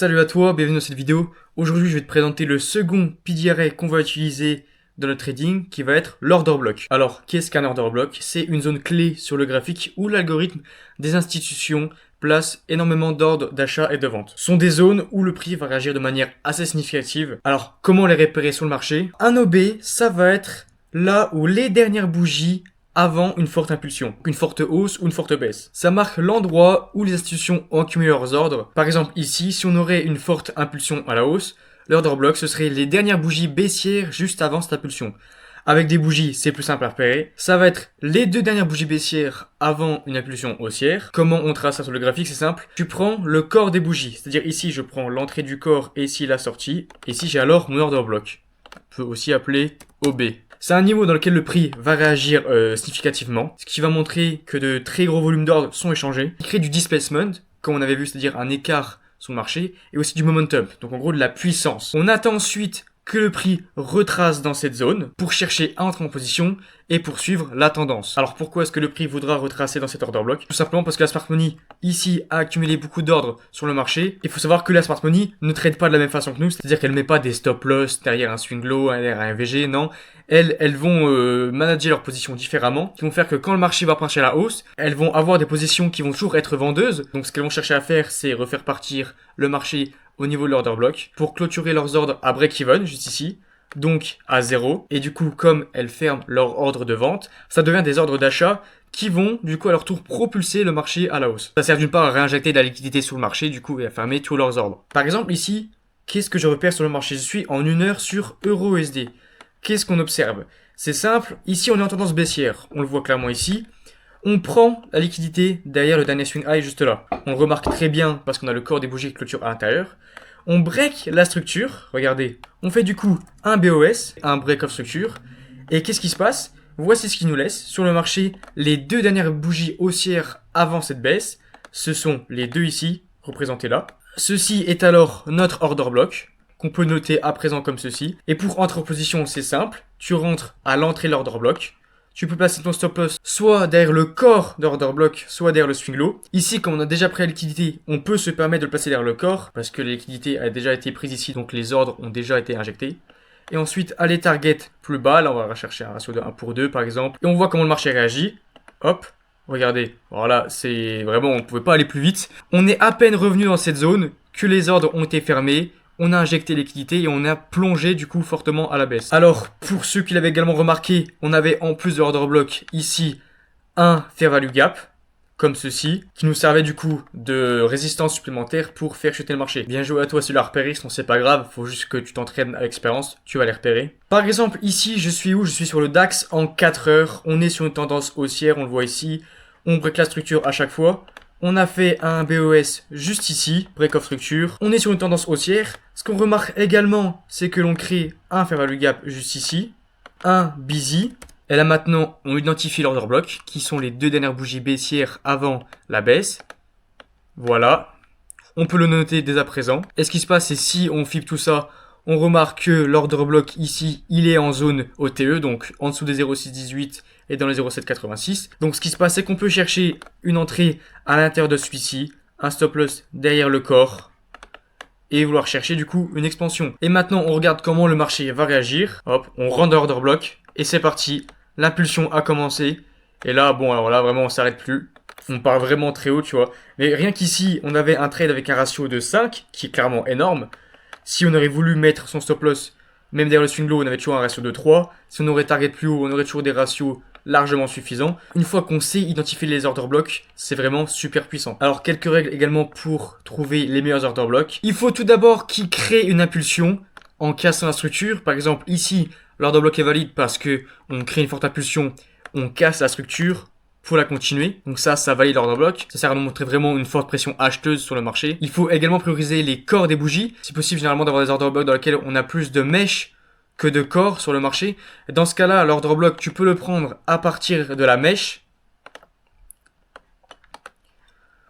Salut à toi, bienvenue dans cette vidéo. Aujourd'hui, je vais te présenter le second PDRA qu'on va utiliser dans le trading, qui va être l'order block. Alors, qu'est-ce qu'un order block? C'est une zone clé sur le graphique où l'algorithme des institutions place énormément d'ordres d'achat et de vente. Ce sont des zones où le prix va réagir de manière assez significative. Alors, comment les repérer sur le marché? Un OB, ça va être là où les dernières bougies avant une forte impulsion, une forte hausse ou une forte baisse. Ça marque l'endroit où les institutions ont accumulé leurs ordres. Par exemple ici, si on aurait une forte impulsion à la hausse, l'order block ce serait les dernières bougies baissières juste avant cette impulsion. Avec des bougies, c'est plus simple à repérer. Ça va être les deux dernières bougies baissières avant une impulsion haussière. Comment on trace ça sur le graphique? C'est simple. Tu prends le corps des bougies. C'est-à-dire ici, je prends l'entrée du corps et ici la sortie. Ici, j'ai alors mon order block. On peut aussi appeler OB. C'est un niveau dans lequel le prix va réagir significativement, ce qui va montrer que de très gros volumes d'ordre sont échangés. Il crée du displacement, comme on avait vu, c'est-à-dire un écart sur le marché, et aussi du momentum, donc en gros de la puissance. On attend ensuite que le prix retrace dans cette zone pour chercher à entrer en position et poursuivre la tendance. Alors pourquoi est-ce que le prix voudra retracer dans cet order block? Tout simplement parce que la smart money ici a accumulé beaucoup d'ordres sur le marché. Il faut savoir que la smart money ne trade pas de la même façon que nous, c'est-à-dire qu'elle met pas des stop loss derrière un swing low, derrière un VG, non. Elles vont manager leurs positions différemment, qui vont faire que quand le marché va pencher à la hausse, elles vont avoir des positions qui vont toujours être vendeuses. Donc ce qu'elles vont chercher à faire, c'est refaire partir le marché au niveau de l'order block pour clôturer leurs ordres à break-even, juste ici, donc à 0. Et du coup, comme elles ferment leur ordre de vente, ça devient des ordres d'achat qui vont, du coup, à leur tour propulser le marché à la hausse. Ça sert d'une part à réinjecter de la liquidité sur le marché, du coup, et à fermer tous leurs ordres. Par exemple, ici, qu'est-ce que je repère sur le marché? Je suis en 1 heure sur EURUSD. Qu'est-ce qu'on observe? C'est simple, ici on est en tendance baissière, on le voit clairement ici. On prend la liquidité derrière le dernier swing high juste là. On le remarque très bien parce qu'on a le corps des bougies qui clôture à l'intérieur. On break la structure, regardez. On fait du coup un BOS, un break of structure. Et qu'est-ce qui se passe? Voici ce qui nous laisse sur le marché les deux dernières bougies haussières avant cette baisse. Ce sont les deux ici, représentés là. Ceci est alors notre order block, qu'on peut noter à présent comme ceci. Et pour entrer en position, c'est simple. Tu rentres à l'entrée de l'order block. Tu peux placer ton stop loss soit derrière le corps d'order block, soit derrière le swing low. Ici, comme on a déjà pris la liquidité, on peut se permettre de le placer derrière le corps, parce que la liquidité a déjà été prise ici, donc les ordres ont déjà été injectés. Et ensuite, aller target plus bas, là on va rechercher un ratio de 1 pour 2 par exemple. Et on voit comment le marché réagit. Hop, regardez, voilà, c'est vraiment, on ne pouvait pas aller plus vite. On est à peine revenu dans cette zone, que les ordres ont été fermés. On a injecté liquidité et on a plongé du coup fortement à la baisse. Alors, pour ceux qui l'avaient également remarqué, on avait en plus de l'order block ici un fair value gap, comme ceci, qui nous servait du coup de résistance supplémentaire pour faire chuter le marché. Bien joué à toi si tu l'as repéré, sinon c'est pas grave, faut juste que tu t'entraînes à l'expérience, tu vas les repérer. Par exemple, ici, je suis où? Je suis sur le DAX en 4 heures, on est sur une tendance haussière, on le voit ici, on break la structure à chaque fois. On a fait un BOS juste ici, break of structure. On est sur une tendance haussière. Ce qu'on remarque également, c'est que l'on crée un fair value gap juste ici, un busy. Et là maintenant, on identifie l'order block, qui sont les deux dernières bougies baissières avant la baisse. Voilà. On peut le noter dès à présent. Et ce qui se passe, c'est si on flippe tout ça, on remarque que l'order block ici, il est en zone OTE, donc en dessous des 0,618 et dans les 0,786. Donc ce qui se passe, c'est qu'on peut chercher une entrée à l'intérieur de celui-ci, un stop loss derrière le corps, et vouloir chercher du coup une expansion. Et maintenant, on regarde comment le marché va réagir. Hop, on rentre dans l'order block, et c'est parti. L'impulsion a commencé. Et là, bon, alors là, vraiment, on s'arrête plus. On part vraiment très haut, tu vois. Mais rien qu'ici, on avait un trade avec un ratio de 5, qui est clairement énorme. Si on aurait voulu mettre son stop loss, même derrière le swing low, on avait toujours un ratio de 3. Si on aurait target plus haut, on aurait toujours des ratios largement suffisants. Une fois qu'on sait identifier les order blocks, c'est vraiment super puissant. Alors, quelques règles également pour trouver les meilleurs order blocks. Il faut tout d'abord qu'ils créent une impulsion en cassant la structure. Par exemple, ici, l'order block est valide parce que on crée une forte impulsion, on casse la structure pour la continuer. Donc ça valide l'order block. Ça sert à nous montrer vraiment une forte pression acheteuse sur le marché. Il faut également prioriser les corps des bougies. Si possible, généralement, d'avoir des order blocks dans lesquels on a plus de mèches que de corps sur le marché. Dans ce cas-là, l'order block, tu peux le prendre à partir de la mèche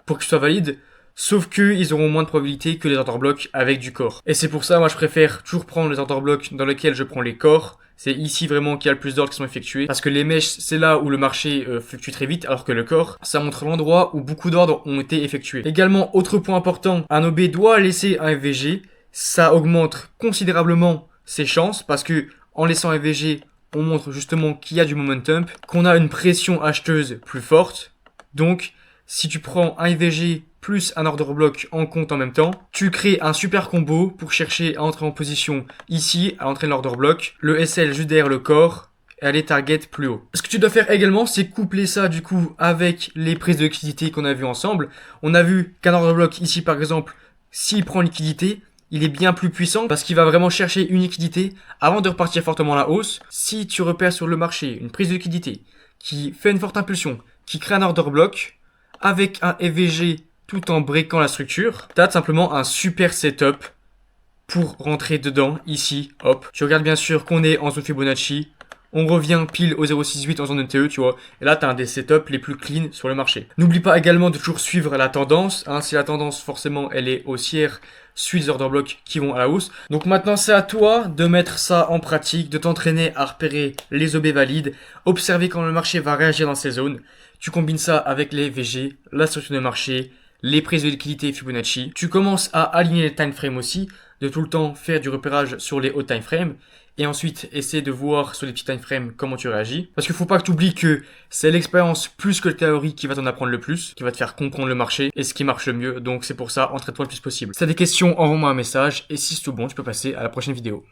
pour qu'il soit valide. Sauf que ils auront moins de probabilité que les order blocks avec du core. Et c'est pour ça, moi je préfère toujours prendre les order blocks dans lesquels je prends les cores. C'est ici vraiment qu'il y a le plus d'ordres qui sont effectués. Parce que les mèches, c'est là où le marché fluctue très vite, alors que le core, ça montre l'endroit où beaucoup d'ordres ont été effectués. Également, autre point important, un OB doit laisser un FVG. Ça augmente considérablement ses chances, parce que en laissant un FVG, on montre justement qu'il y a du momentum, qu'on a une pression acheteuse plus forte. Donc, si tu prends un IVG plus un order block en compte en même temps, tu crées un super combo pour chercher à entrer en position ici, à entrer l'order block, le SL juste derrière le corps, et aller target plus haut. Ce que tu dois faire également, c'est coupler ça du coup avec les prises de liquidité qu'on a vu ensemble. On a vu qu'un order block ici par exemple, s'il prend liquidité, il est bien plus puissant parce qu'il va vraiment chercher une liquidité avant de repartir fortement à la hausse. Si tu repères sur le marché une prise de liquidité qui fait une forte impulsion, qui crée un order block avec un FVG tout en breakant la structure, tu as simplement un super setup pour rentrer dedans, ici, hop. Tu regardes bien sûr qu'on est en zone Fibonacci, on revient pile au 0,68 en zone NTE, tu vois. Et là, tu as un des setups les plus clean sur le marché. N'oublie pas également de toujours suivre la tendance. Si la tendance, forcément, elle est haussière, suis les order blocks qui vont à la hausse. Donc maintenant, c'est à toi de mettre ça en pratique, de t'entraîner à repérer les OB valides, observer quand le marché va réagir dans ces zones. Tu combines ça avec les VG, la structure de marché, les prises de liquidité Fibonacci. Tu commences à aligner les time frames aussi, de tout le temps faire du repérage sur les hauts time frames. Et ensuite, essaie de voir sur les petits time frames comment tu réagis. Parce qu'il faut pas que tu oublies que c'est l'expérience plus que la théorie qui va t'en apprendre le plus, qui va te faire comprendre le marché et ce qui marche le mieux. Donc c'est pour ça, entraîne-toi le plus possible. Si t'as des questions, envoie-moi un message. Et si c'est tout bon, tu peux passer à la prochaine vidéo.